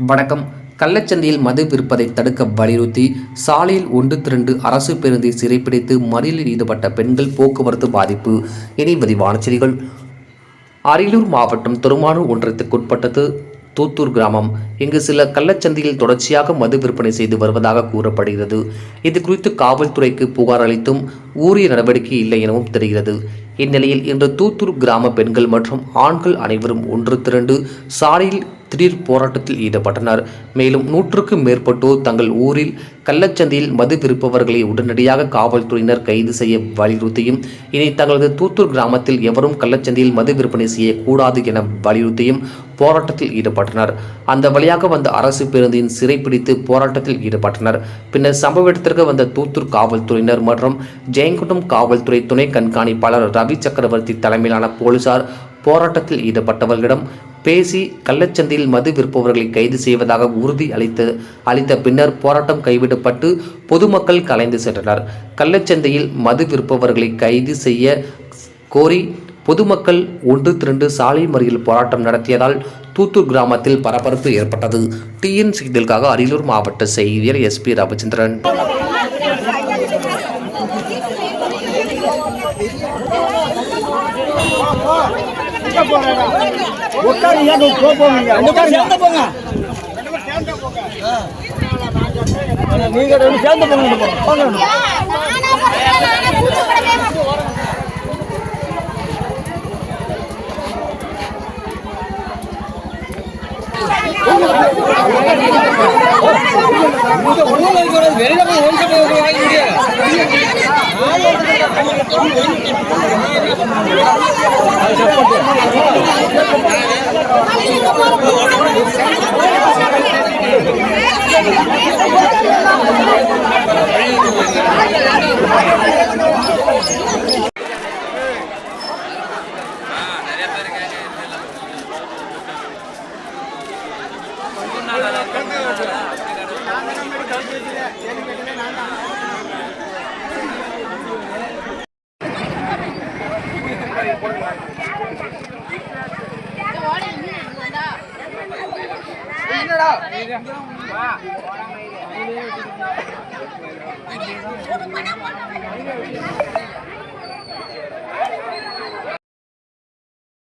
வணக்கம். கள்ளச்சந்தையில் மது விற்பதை தடுக்க வலியுறுத்தி சாலையில் ஒன்று திரண்டு அரசு பேருந்தை சிறைப்பிடித்து மறியலில் ஈடுபட்ட பெண்கள் போக்குவரத்து பாதிப்பு. இனி விரிவான செய்திகள். அரியலூர் மாவட்டம் திருமானூர் ஒன்றியத்துக்குட்பட்டது தூத்தூர் கிராமம். இங்கு சில கள்ளச்சந்தையில் தொடர்ச்சியாக மது விற்பனை செய்து வருவதாக கூறப்படுகிறது. இது குறித்து காவல்துறைக்கு புகார் அளித்தும் உரிய நடவடிக்கை இல்லை எனவும் தெரிகிறது. இந்நிலையில் இன்று தூத்தூர் கிராம பெண்கள் மற்றும் ஆண்கள் அனைவரும் ஒன்று திரண்டு சாலையில் திடீர் போராட்டத்தில் ஈடுபட்டனர். மேலும் 100க்கும் மேற்பட்டோர் தங்கள் ஊரில் கள்ளச்சந்தையில் மது விற்பவர்களை உடனடியாக காவல்துறையினர் கைது செய்ய வலியுறுத்தியும், இனி தங்களது தூத்தூர் கிராமத்தில் எவரும் கள்ளச்சந்தையில் மது விற்பனை செய்யக்கூடாது என வலியுறுத்தியும் போராட்டத்தில் ஈடுபட்டனர். அந்த வழியாக வந்த அரசு பேருந்தின் சிறைப்பிடித்து போராட்டத்தில் ஈடுபட்டனர். பின்னர் சம்பவ இடத்திற்கு வந்த தூத்தூர் காவல்துறையினர் மற்றும் ஜெயங்கொண்டம் காவல்துறை துணை கண்காணிப்பாளர் ரவி சக்கரவர்த்தி தலைமையிலான போலீசார் போராட்டத்தில் ஈடுபட்டவர்களிடம் பேசி கள்ளச்சந்தையில் மது விற்பவர்களை கைது செய்வதாக உறுதி அளித்த பின்னர் போராட்டம் கைவிடப்பட்டு பொதுமக்கள் கலைந்து சென்றனர். கள்ளச்சந்தையில் மது விற்பவர்களை கைது செய்ய கோரி பொதுமக்கள் ஒன்று திரண்டு சாலை மறியல் போராட்டம் நடத்தியதால் தூத்தூர் கிராமத்தில் பரபரப்பு ஏற்பட்டது. டிஎன் செய்திகளுக்காக அரியலூர் மாவட்ட செய்தியாளர் SP ரவிச்சந்திரன். என்னடா